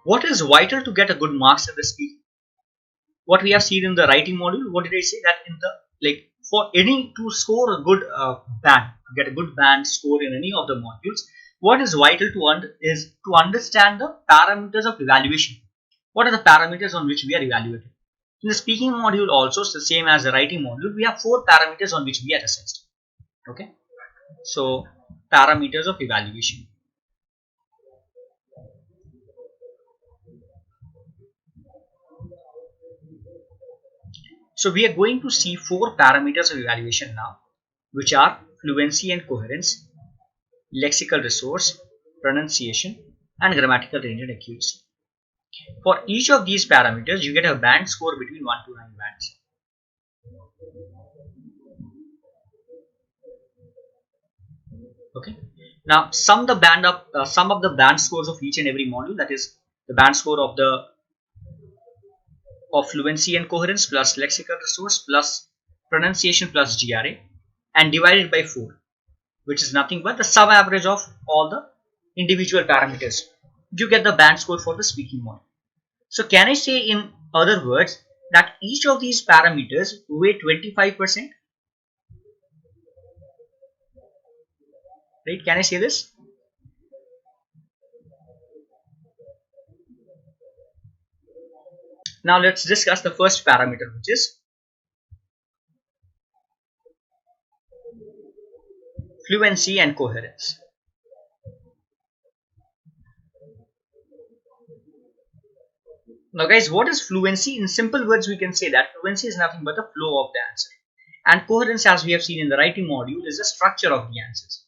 What is vital to get a good marks in the speaking? What we have seen in the writing module, what did I say? That in the, like, for any to score a good band, to get a good band score in any of the modules, what is vital is to understand the parameters of evaluation. What are the parameters on which we are evaluating? In the speaking module also, it's the same as the writing module, we have 4 parameters on which we are assessed. Okay, so parameters of evaluation. So we are going to see 4 parameters of evaluation now, which are fluency and coherence, lexical resource, pronunciation, and grammatical range and accuracy. For each of these parameters, you get a band score between 1 to 9 bands. Okay. Now sum the band up, sum of the band scores of each and every module. That is the band score of fluency and coherence plus lexical resource plus pronunciation plus GRA, and divide it by 4, which is nothing but the sum average of all the individual parameters. You get the band score for the speaking module. So can I say in other words that each of these parameters weigh 25%? Right? Can I say this? Now let's discuss the first parameter, which is fluency and coherence. Now guys, what is fluency? In simple words, we can say that fluency is nothing but the flow of the answer. And coherence, as we have seen in the writing module, is the structure of the answers.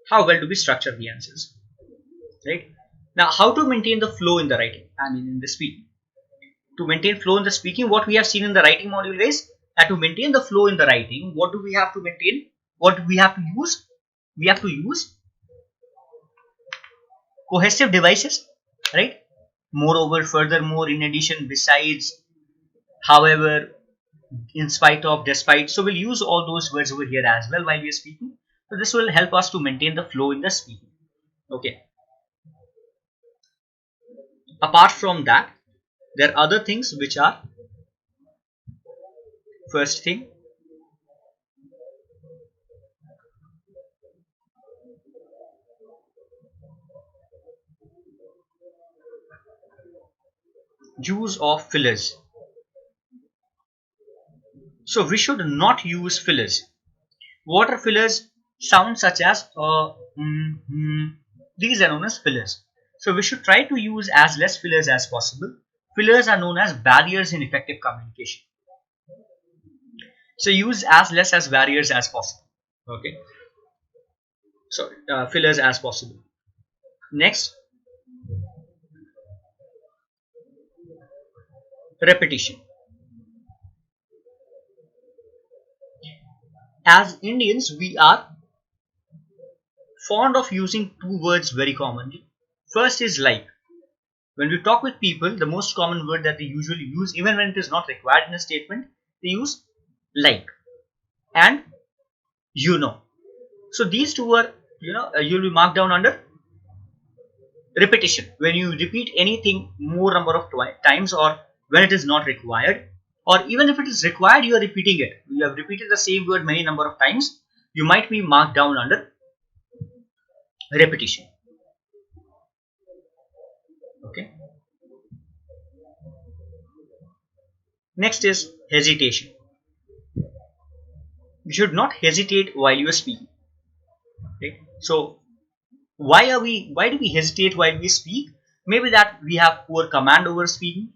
How well do we structure the answers? Right? Now, how to maintain the flow in the writing? I mean, in the speaking. To maintain flow in the speaking, what we have seen in the writing module is that to maintain the flow in the writing, what do we have to maintain? What do we have to use? We have to use cohesive devices, right? Moreover, furthermore, in addition, besides, however, in spite of, despite. So we'll use all those words over here as well while we are speaking. So this will help us to maintain the flow in the speaking. Okay. Apart from that, there are other things which are, first thing, use of fillers. So we should not use fillers. What are fillers? Sounds such as these are known as fillers. So we should try to use as less fillers as possible. Fillers are known as barriers in effective communication. So use as less as barriers as possible. Okay. So fillers as possible. Next, repetition. As Indians, we are fond of using 2 words very commonly. First is like. When we talk with people, the most common word that they usually use, even when it is not required in a statement, they use like and you know. So these 2 are, you'll be marked down under repetition. When you repeat anything more number of times, or when it is not required, or even if it is required, you are repeating it. You have repeated the same word many number of times, you might be marked down under repetition. Okay. Next is hesitation. You should not hesitate while you are speaking. Okay. So why do we hesitate while we speak? Maybe that we have poor command over speaking.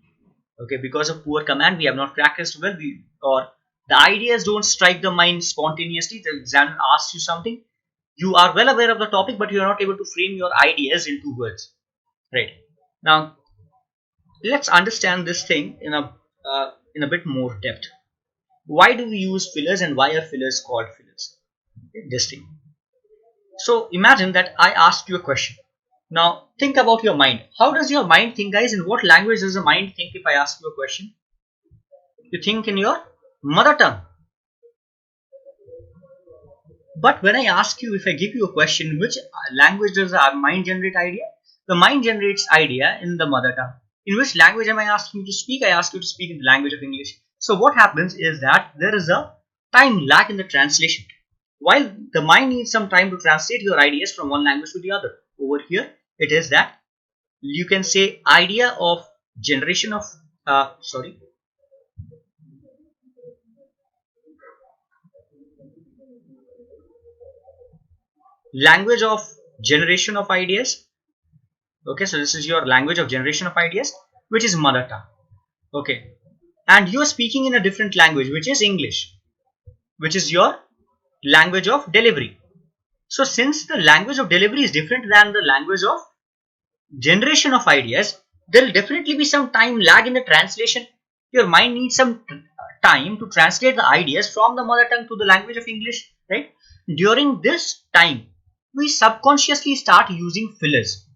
Okay, because of poor command, we have not practiced well, or the ideas don't strike the mind spontaneously. The examiner asks you something, you are well aware of the topic, but you are not able to frame your ideas into words. Right. Now let's understand this thing in a bit more depth. Why do we use fillers, and why are fillers called fillers? Okay, this thing. So imagine that I asked you a question. Now think about your mind. How does your mind think, guys? In what language does the mind think if I ask you a question? You think in your mother tongue. But when I ask you, if I give you a question, which language does our mind generate idea? the mind generates idea in the mother tongue. In which language am I asking you to speak? I ask you to speak in the language of English. So what happens is that there is a time lag in the translation. While the mind needs some time to translate your ideas from one language to the other. Over here, it is that you can say idea of generation of, language of generation of ideas. Okay, so this is your language of generation of ideas, which is mother tongue. Okay, and you are speaking in a different language, which is English, which is your language of delivery. So since the language of delivery is different than the language of generation of ideas, there will definitely be some time lag in the translation. Your mind needs some time to translate the ideas from the mother tongue to the language of English, right? During this time, we subconsciously start using fillers.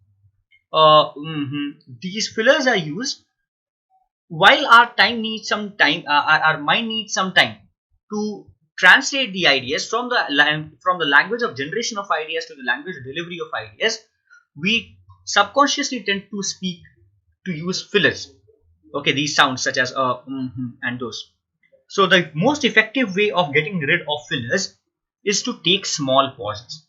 These fillers are used while our time needs some time. Our mind needs some time to translate the ideas from the language of generation of ideas to the language of delivery of ideas. We subconsciously tend to speak, to use fillers. Okay, these sounds such as and those. So the most effective way of getting rid of fillers is to take small pauses.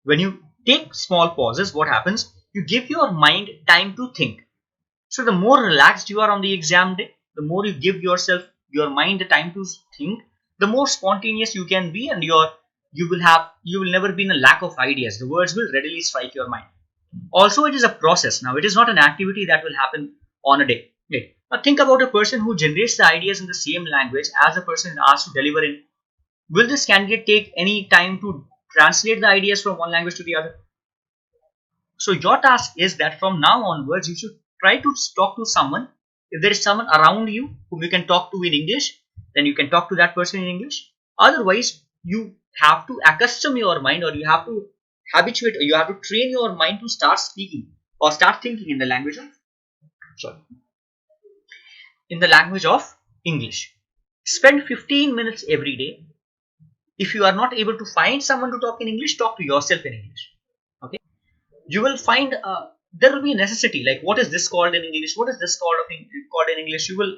When you take small pauses, what happens? You give your mind time to think. So the more relaxed you are on the exam day, the more you give your mind the time to think, the more spontaneous you can be, and you will never be in a lack of ideas. The words will readily strike your mind. Also, it is a process. Now, it is not an activity that will happen on a day. Okay. Now, think about a person who generates the ideas in the same language as the person is asked to deliver in. Will this candidate take any time to translate the ideas from one language to the other? So your task is that from now onwards, you should try to talk to someone. If there is someone around you whom you can talk to in English, then you can talk to that person in English. Otherwise, you have to accustom your mind, or you have to habituate, or you have to train your mind to start speaking or start thinking in the language of English. Spend 15 minutes every day. If you are not able to find someone to talk in English, talk to yourself in English. Okay, you will find there will be a necessity, like what is this called in English, what is this called in English. You will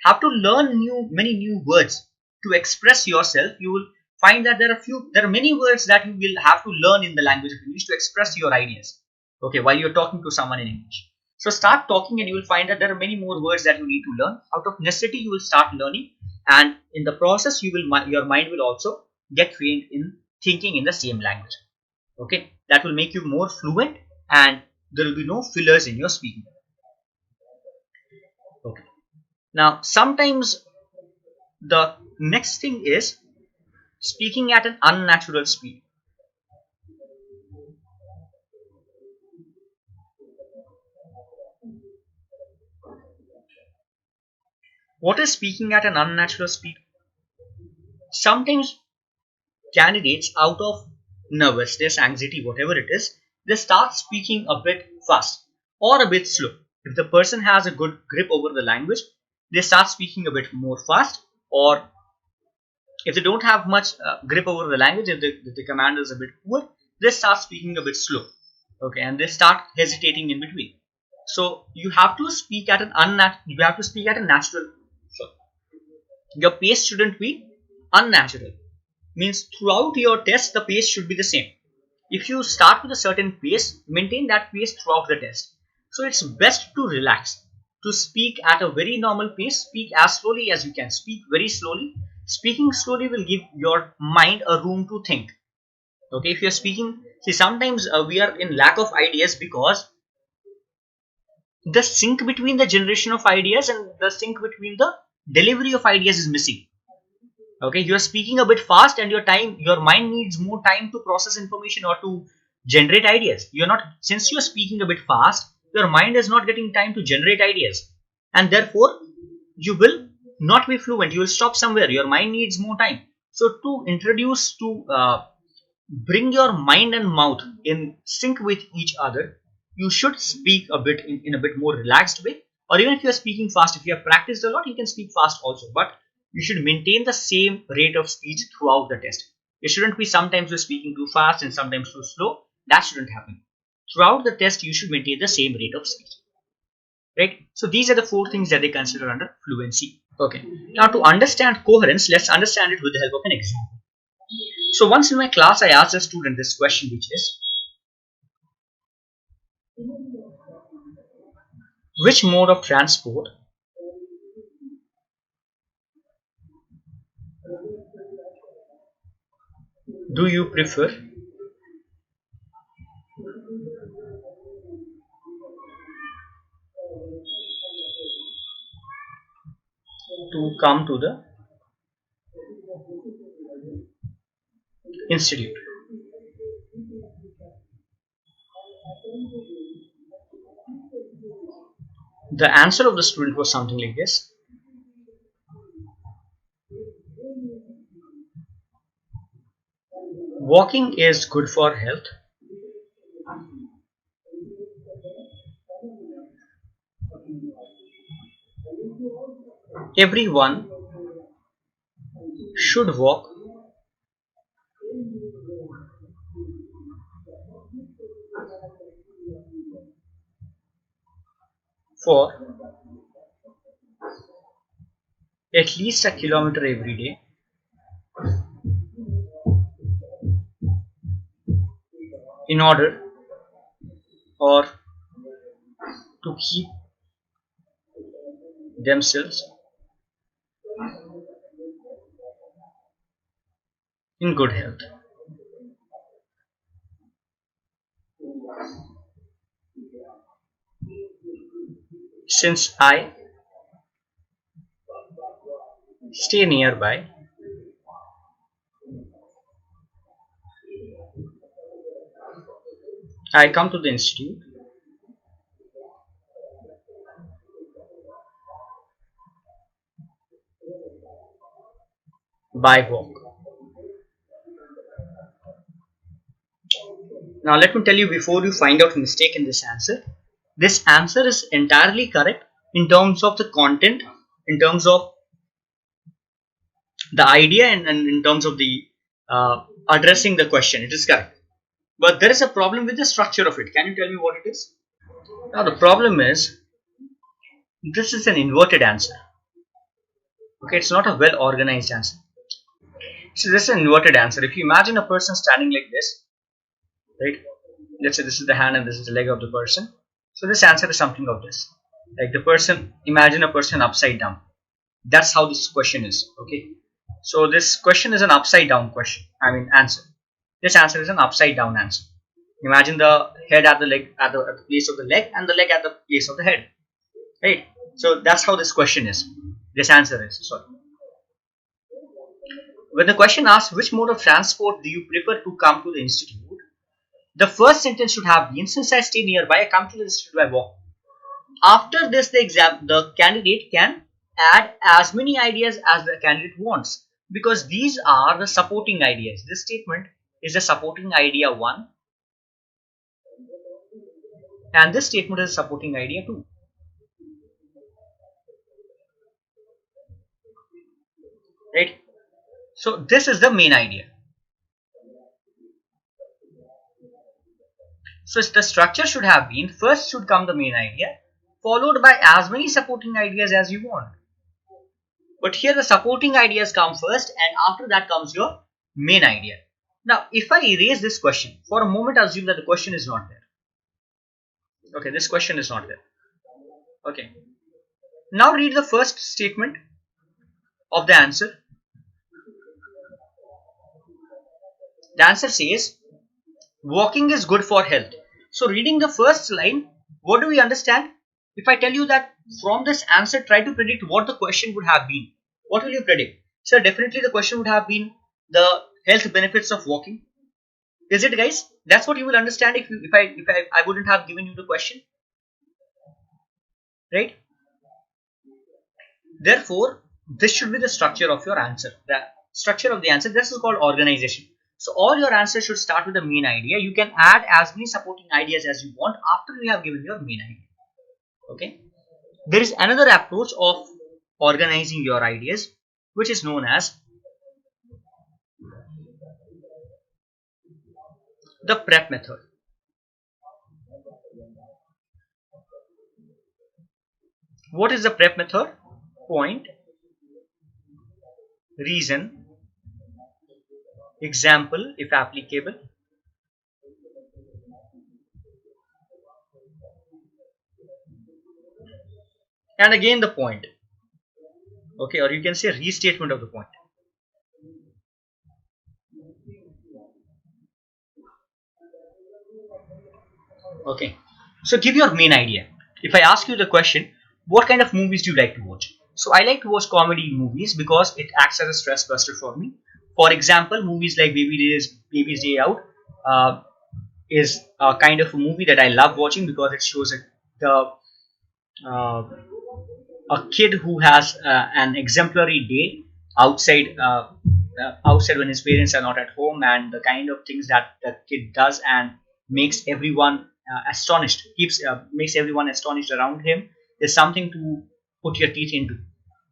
have to learn many new words to express yourself. You will find that there are many words that you will have to learn in the language of English to express your ideas, okay, while you're talking to someone in English. So start talking and you will find that there are many more words that you need to learn. Out of necessity, you will start learning, and in the process your mind will also get trained in thinking in the same language. Okay, that will make you more fluent, and there will be no fillers in your speaking. Okay, now sometimes the next thing is speaking at an unnatural speed. What is speaking at an unnatural speed? Sometimes candidates, out of nervousness, anxiety, whatever it is, they start speaking a bit fast or a bit slow. If the person has a good grip over the language, they start speaking a bit more fast, or if they don't have much grip over the language, if the commander is a bit poor, they start speaking a bit slow. Okay, and they start hesitating in between. So you have to speak at a natural. So your pace shouldn't be unnatural. Means throughout your test, the pace should be the same. If you start with a certain pace, maintain that pace throughout the test. So it's best to relax, to speak at a very normal pace. Speak as slowly as you can. Speak very slowly. Speaking slowly will give your mind a room to think. Okay, if you're speaking, see, sometimes we are in lack of ideas because the sync between the generation of ideas and the sync between the delivery of ideas is missing. Okay, you are speaking a bit fast, and your mind needs more time to process information or to generate ideas. Since you're speaking a bit fast, your mind is not getting time to generate ideas, and therefore you will not be fluent. You will stop somewhere. Your mind needs more time. So to bring your mind and mouth in sync with each other, you should speak a bit in a bit more relaxed way. Or even if you are speaking fast, if you have practiced a lot, you can speak fast also, but you should maintain the same rate of speech throughout the test. It shouldn't be sometimes you're speaking too fast and sometimes too slow. That shouldn't happen. throughout the test you should maintain the same rate of speech, right? So these are the 4 things that they consider under fluency. Okay, now to understand coherence, let's understand it with the help of an example. So once in my class I asked a student this question, which is, which mode of transport do you prefer to come to the institute? The answer of the student was something like this: walking is good for health. Everyone should walk for at least a kilometer every day in order or to keep themselves in good health. Since I stay nearby, I come to the institute by walk. Now let me tell you, before you find out mistake in this answer is entirely correct in terms of the content, in terms of the idea, and in terms of the addressing the question. It is correct. But there is a problem with the structure of it. Can you tell me what it is? Now the problem is, this is an inverted answer. Okay, it's not a well organized answer. So this is an inverted answer. If you imagine a person standing like this, right? Let's say this is the hand and this is the leg of the person. So this answer is something of this. Like the person, imagine a person upside down. That's how this question is. Okay. So this question is an upside down question. I mean answer. This answer is an upside down answer. Imagine the head at the leg at the place of the leg and the leg at the place of the head. Right. So that's how this question is. This answer is. Sorry. When the question asks which mode of transport do you prefer to come to the institute, the first sentence should have been, since I stay nearby, I come to the institute by walk. After this, the candidate can add as many ideas as the candidate wants, because these are the supporting ideas. This statement is the supporting idea 1, and this statement is supporting idea 2. Right? So this is the main idea. So the structure should have been, first should come the main idea, followed by as many supporting ideas as you want. But here the supporting ideas come first, and after that comes your main idea. Now if I erase this question, for a moment assume that the question is not there. Okay, this question is not there. Okay. Now read the first statement of the answer. The answer says, walking is good for health. So reading the first line, what do we understand? If I tell you that from this answer, try to predict what the question would have been. What will you predict? So definitely the question would have been the health benefits of walking. Is it, guys? That's what you will understand if I wouldn't have given you the question. Right? Therefore, this should be the structure of your answer. The structure of the answer, this is called organization. So all your answers should start with the main idea. You can add as many supporting ideas as you want after you have given your main idea. Okay. There is another approach of organizing your ideas, which is known as the prep method. What is the prep method? Point, reason, example if applicable, and again the point. Okay, or you can say restatement of the point. Okay, so give your main idea. If I ask you the question, what kind of movies do you like to watch? So I like to watch comedy movies because it acts as a stress buster for me. For example, movies like Baby's Day Out is a kind of a movie that I love watching because it shows the uh, a kid who has an exemplary day outside outside when his parents are not at home, and the kind of things that the kid does and makes everyone astonished, keeps makes everyone astonished around him, is something to put your teeth into.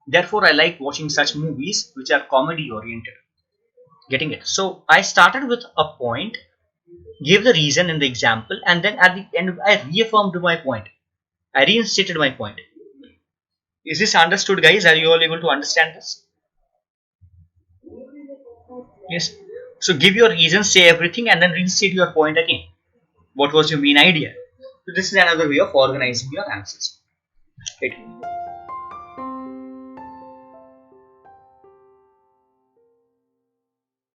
Therefore I like watching such movies which are comedy oriented. Getting it? So I started with a point, gave the reason in the example, and then at the end I reaffirmed my point. I reinstated my point. Is this understood, guys? Are you all able to understand this? Yes. So give your reasons, say everything, and then restate your point again. What was your main idea? So this is another way of organizing your answers. Right.